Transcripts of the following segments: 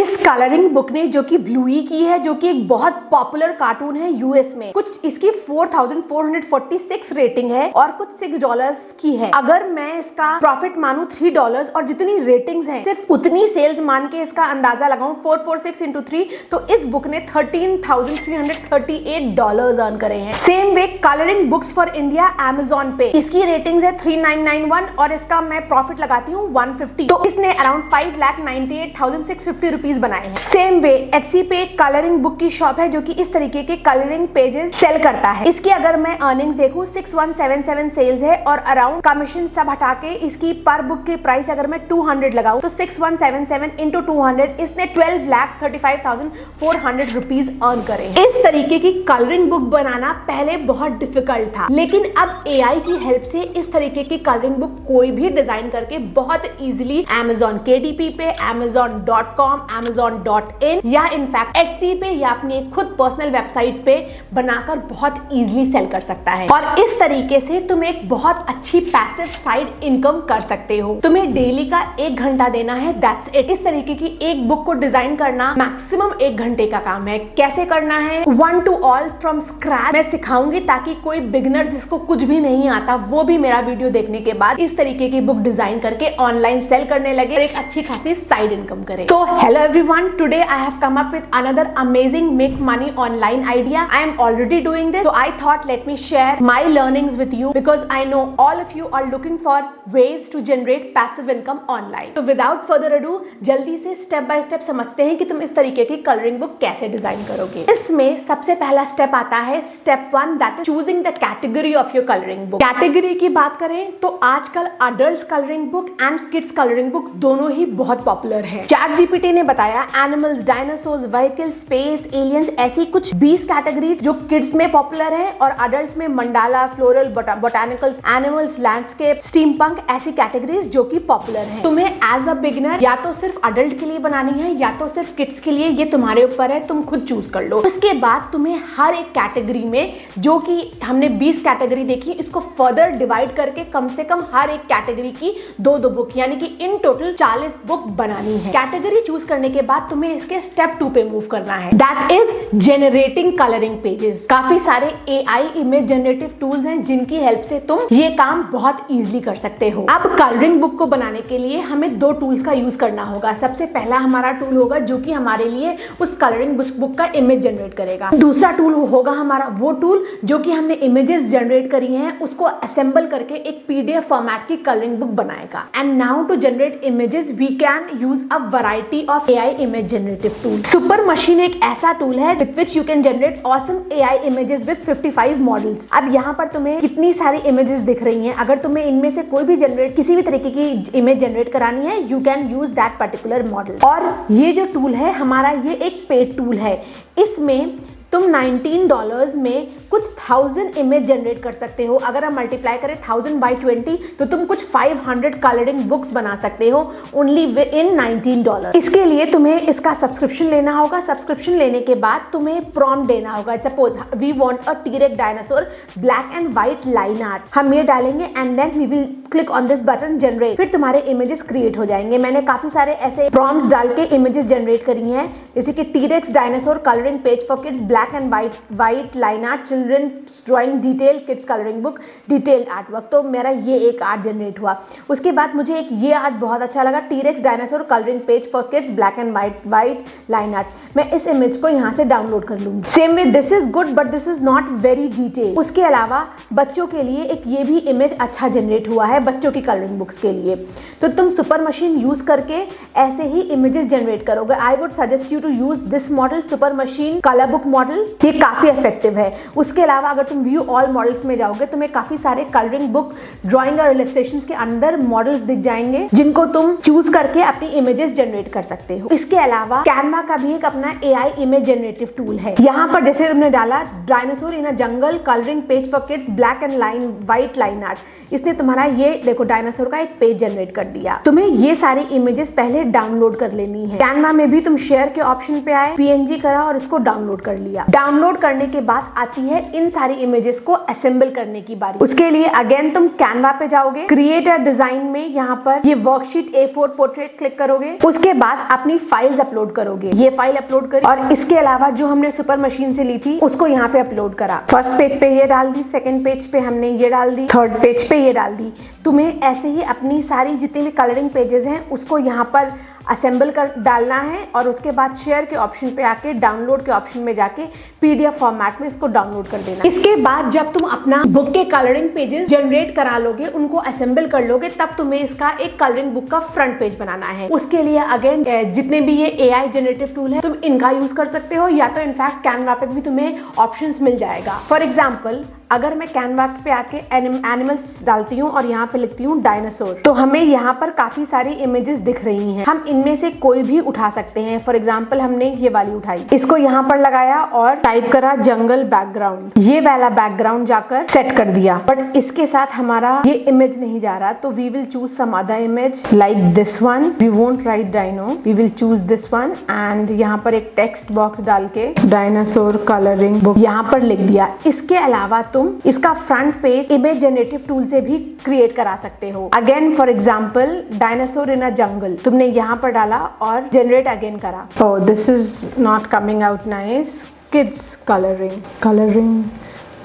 इस colouring book ने जो कि ब्लूई की है, जो कि एक बहुत पॉपुलर कार्टून है यूएस में, कुछ इसकी 4446 रेटिंग है और कुछ $6 की है। अगर मैं इसका प्रॉफिट मानूं $3 और जितनी रेटिंग्स हैं सिर्फ उतनी सेल्स मान के इसका अंदाजा लगाऊं 446 into 3, तो इस बुक ने $13,338 अर्न करे हैं। Same way colouring books for India Amazon पे, इसकी रेटिंग्स है 3991 और इसका मैं प्रॉफिट लगाती हूँ 150, तो इसने अराउंड 5,98,650 रुपीज बनाए हैं। सेम वे Etsy पे एक कलरिंग बुक की शॉप है जो कि इस तरीके के कलरिंग पेजेस सेल करता है। इसकी अगर मैं अर्निंग्स देखूं 6177 सेल्स है और अराउंड कमीशन सब हटा के इसकी पर बुक की प्राइस अगर मैं 200 लगाऊं तो 6177 into 200 इसने 12,35,400 रुपीज अर्न करे। इस तरीके की कलरिंग बुक बनाना पहले बहुत डिफिकल्ट था, लेकिन अब AI की हेल्प से इस तरीके की कलरिंग बुक कोई भी डिजाइन करके बहुत इजीली Amazon KDP पे, Amazon.com, Amazon.in या इनफैक्ट Etsy पे या अपनी खुद पर्सनल वेबसाइट पे बनाकर बहुत इजीली सेल कर सकता है। और इस तरीके से तुम एक बहुत अच्छी पैसिव साइड इनकम कर सकते हो। तुम्हें डेली का 1 घंटा देना है, दैट्स इट। इस तरीके की एक बुक को डिजाइन करना मैक्सिमम 1 घंटे का काम है। कैसे करना है, 1 to all फ्रॉम स्क्रैच मैं सिखाऊंगी, ताकि कोई बिगिनर जिसको कुछ भी नहीं आता वो भी मेरा वीडियो देखने के बाद इस तरीके की बुक डिजाइन करके ऑनलाइन सेल करने लगे और एक अच्छी खासी साइड इनकम करे। तो hello everyone, today I have come up with another amazing make money online idea. I am already doing this, so I thought let me share my learnings with you because I know all of you are looking for ways to generate passive income online. So without further ado, जल्दी से step by step समझते हैं कि तुम इस तरीके की colouring book कैसे डिजाइन करोगे। इसमें सबसे पहला स्टेप आता है step 1, that is choosing the category of your colouring book. Category की बात करें तो आजकल adult colouring book and kids colouring book दोनों ही बहुत पॉपुलर है। ChatGPT ने बताया animals, dinosaurs, vehicles, space, aliens, ऐसी कुछ 20 कैटेगरी जो किड्स में पॉपुलर है और अडल्ट्स में mandala, floral, botanicals, animals, landscape, steampunk, ऐसी कैटेगरीज जो कि पॉपुलर है। तुम्हें एज अ बिगिनर या तो सिर्फ अडल्ट के लिए बनानी है या तो सिर्फ किड्स के लिए, ये तुम्हारे ऊपर है, तुम खुद चूज कर लो। उसके बाद तुम्हें हर एक कैटेगरी में, जो कि हमने 20 कैटेगरी देखी, इसको फर्दर डिवाइड करके कम से कम हर एक कैटेगरी की 2-2 बुक, यानी कि इन टोटल 40 बुक बनानी है। कैटेगरी चूज करने के बाद तुम्हें इसके स्टेप 2 पे मूव करना है, that is generating colouring pages. काफी सारे AI इमेज जनरेटिव टूल्स हैं जिनकी हेल्प से तुम ये काम बहुत इजीली कर सकते हो। अब कलरिंग बुक को बनाने के लिए हमें 2 टूल्स का यूज करना होगा। सबसे पहला हमारा टूल होगा जो कि हमारे लिए उस कलरिंग बुक का इमेज जनरेट करेगा। दूसरा टूल होगा हमारा वो टूल जो कि हमने इमेजेस जनरेट करी हैं उसको असेंबल करके एक PDF फॉर्मेट की कलरिंग बुक बनाएगा। And now to generate images we can use a variety of AI image generative tool. Super machine एक ऐसा टूल है with which you can generate awesome AI images with 55 models. अब यहाँ पर तुम्हें कितनी सारी इमेजेस दिख रही हैं, अगर तुम्हें इनमें से कोई भी किसी भी तरीके की इमेज जनरेट करानी है, you can use that particular model. और ये जो टूल है हमारा, ये एक पेड टूल है। इसमें तुम $19 में कुछ 1000 इमेज जनरेट कर सकते हो। अगर हम मल्टीप्लाई करें 1000 by 20 तो तुम कुछ 500 कलरिंग बुक्स बना सकते हो ओनली इन $19। इसके लिए तुम्हें इसका सब्सक्रिप्शन लेना होगा। सब्सक्रिप्शन लेने के बाद तुम्हें प्रॉम्प्ट देना होगा। Suppose we want a T-Rex dinosaur black and white line art, हम ये डालेंगे and then we will click on this button generate, फिर तुम्हारे इमेजेस क्रिएट हो जाएंगे। मैंने काफी सारे ऐसे प्रॉम्प्ट्स डाल के इमेजेस जनरेट करी हैं, जैसे कि T-Rex dinosaur colouring page for kids, black and white line art, children's drawing detail, kids colouring book, detail art work. तो मेरा ये एक आर्ट जनरेट हुआ। उसके बाद मुझे एक ये आर्ट बहुत अच्छा लगा, T-Rex dinosaur colouring page for kids, black and white line art. मैं इस इमेज को यहाँ से डाउनलोड कर लूंगी। Same way this is good but this is not very detail. उसके अलावा बच्चों के लिए एक ये भी इमेज अच्छा जनरेट हुआ है बच्चों की कलरिंग बुक्स के लिए। तो तुम सुपर मशीन यूज करके ऐसे ही इमेजेस जनरेट करोगे। I would suggest you to use this model, super machine colour book model. ये काफी इफेक्टिव है। उसके अलावा अगर तुम व्यू ऑल मॉडल्स में जाओगे तुम्हें काफी सारे कलरिंग बुक, ड्राइंग और इलस्ट्रेशंस के अंदर मॉडल्स दिख जाएंगे जिनको तुम चूज करके अपनी इमेजेस जनरेट कर सकते हो। इसके अलावा कैनवा का भी एक अपना AI इमेज जनरेटिव टूल है। यहाँ पर जैसे तुमने डाला dinosaur in a jungle colouring page for kids, black and white line art, इसने तुम्हारा ये देखो डायनासोर का एक पेज जनरेट कर दिया। तुम्हें ये सारी इमेजेस पहले डाउनलोड कर लेनी है। कैनवा में भी तुम शेयर के ऑप्शन पे आए, PNG करा और इसको डाउनलोड कर लिया। डाउनलोड करने के बाद आती है है इन सारी इमेजेस को असेंबल करने की बारी। उसके लिए अगेन तुम कैनवा पे जाओगे, क्रिएट अ डिजाइन में यहाँ पर ये वर्कशीट A4 पोर्ट्रेट क्लिक करोगे। उसके बाद अपनी फाइल्स अपलोड करोगे। ये फाइल अपलोड करी और इसके अलावा जो हमने सुपर मशीन से ली थी उसको यहाँ पे अपलोड करा। फर्स्ट पेज पे ये डाल दी, सेकंड पेज पे हमने ये डाल दी, थर्ड पेज पे ये डाल दी। तुम्हें ऐसे ही अपनी सारी जितने भी कलरिंग पेजेस हैं उसको यहाँ पर असेंबल कर डालना है और उसके बाद शेयर के ऑप्शन पे आके डाउनलोड के ऑप्शन में जाके PDF फॉर्मेट में इसको डाउनलोड कर देना। इसके बाद जब तुम अपना बुक के कलरिंग पेजेस जनरेट करा लोगे, उनको असेंबल कर लोगे, तब तुम्हें इसका एक कलरिंग बुक का फ्रंट पेज बनाना है। उसके लिए अगेन जितने भी ये AI जनरेटिव टूल है तुम इनका यूज कर सकते हो, या तो इनफैक्ट कैनवा पे भी तुम्हें ऑप्शंस मिल जाएगा। फॉर एग्जाम्पल अगर मैं कैनवा पे आके एनिमल्स डालती हूँ और यहाँ पे लिखती हूँ डायनासोर, तो हमें यहाँ पर काफी सारी इमेजेस दिख रही हैं। हम इनमें से कोई भी उठा सकते हैं। फॉर एग्जाम्पल हमने ये वाली उठाई, इसको यहाँ पर लगाया और टाइप करा जंगल बैकग्राउंड। ये वाला बैकग्राउंड जाकर सेट कर दिया, बट इसके साथ हमारा ये इमेज नहीं जा रहा, तो we will choose some other image like this one. We won't write dino, we will choose this one and यहाँ पर एक टेक्स्ट बॉक्स डाल के डायनासोर कलरिंग बुक यहाँ पर लिख दिया। इसके अलावा तुम इसका front page image generative tool से भी क्रिएट करा सकते हो। अगेन फॉर एग्जांपल डायनासोर इन अ जंगल तुमने यहाँ पर डाला और जनरेट अगेन करा। Oh this is not coming out nice. Kids colouring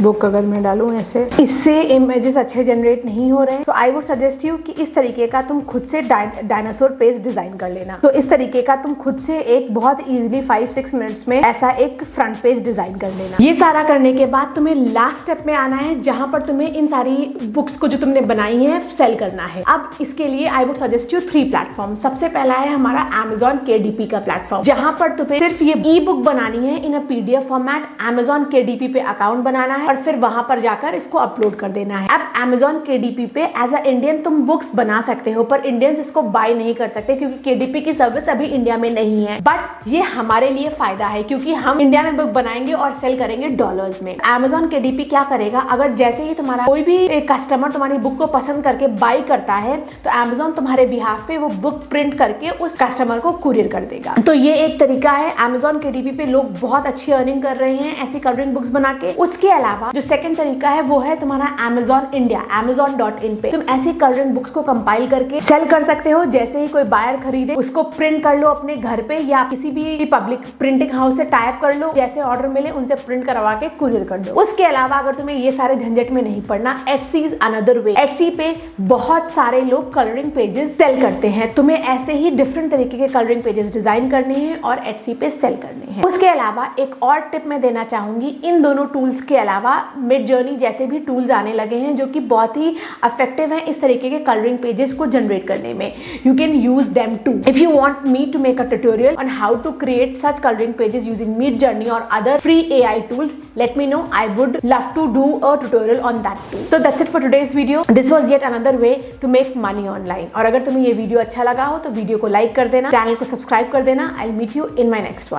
book अगर मैं डालूं ऐसे, इससे इमेजेस अच्छे जनरेट नहीं हो रहे हैं। तो आई वुड सजेस्ट यू कि इस तरीके का तुम खुद से डायनासोर पेज डिजाइन कर लेना। तो इस तरीके का तुम खुद से एक बहुत इजीली 5-6 मिनट्स में ऐसा एक फ्रंट पेज डिजाइन कर लेना। ये सारा करने के बाद तुम्हें लास्ट स्टेप में आना है, जहां पर तुम्हें इन सारी बुक्स को जो तुमने बनाई है सेल करना है। अब इसके लिए आई वुड सजेस्ट यू 3 प्लेटफॉर्म। सबसे पहला है हमारा Amazon KDP का प्लेटफॉर्म, जहां पर तुम्हें सिर्फ ये ई बुक बनानी है इन अ PDF फॉर्मेट। Amazon KDP पे अकाउंट बनाना है और फिर वहां पर जाकर इसको अपलोड कर देना है। अब Amazon KDP पे एज अ इंडियन तुम बुक्स बना सकते हो, पर इंडियंस इसको बाय नहीं कर सकते क्योंकि KDP की सर्विस अभी इंडिया में नहीं है। बट ये हमारे लिए फायदा है क्योंकि हम इंडिया में बुक बनाएंगे और सेल करेंगे डॉलर्स में। Amazon KDP क्या करेगा, अगर जैसे ही तुम्हारा कोई भी कस्टमर तुम्हारी बुक को पसंद करके बाय करता है तो Amazon तुम्हारे बिहाफ पे वो बुक प्रिंट करके उस कस्टमर को कुरियर कर देगा। तो ये एक तरीका है। Amazon KDP पे लोग बहुत अच्छी अर्निंग कर रहे हैं ऐसी कलरिंग बुक्स बना के। उसके अलावा जो सेकंड तरीका है वो है तुम्हारा Amazon India, Amazon.in पे तुम ऐसी कलरिंग बुक्स को कंपाइल करके सेल कर सकते हो। जैसे ही कोई बायर खरीदे उसको प्रिंट कर लो अपने घर पे या किसी भी पब्लिक प्रिंटिंग हाउस से टाइप कर लो, जैसे ऑर्डर मिले उनसे प्रिंट करवा के कुरियर कर दो। उसके अलावा अगर तुम्हें ये सारे झंझट में नहीं पड़ना, Etsy is another way. Etsy पे बहुत सारे लोग कलरिंग पेजेस सेल करते हैं। तुम्हें ऐसे ही डिफरेंट तरीके के कलरिंग पेजेस डिजाइन करने हैं और Etsy पे सेल करने हैं। उसके अलावा एक और टिप मैं देना चाहूंगी, इन दोनों टूल्स के अलावा मिडजर्नी जैसे भी टूल्स आने लगे हैं जो कि बहुत ही इफेक्टिव हैं इस तरीके के कलरिंग पेजेस को जनरेट करने में। You can use them too. If you want me to make a tutorial on how to create such colouring pages using Midjourney और other free AI tools, let me know. I would love to do a tutorial on that too. So that's it for today's video. This was yet another way to make money online. और अगर तुम्हें ये video अच्छा लगा हो तो video को like कर देना, चैनल को सब्सक्राइब कर देना। I'll meet you in my next one.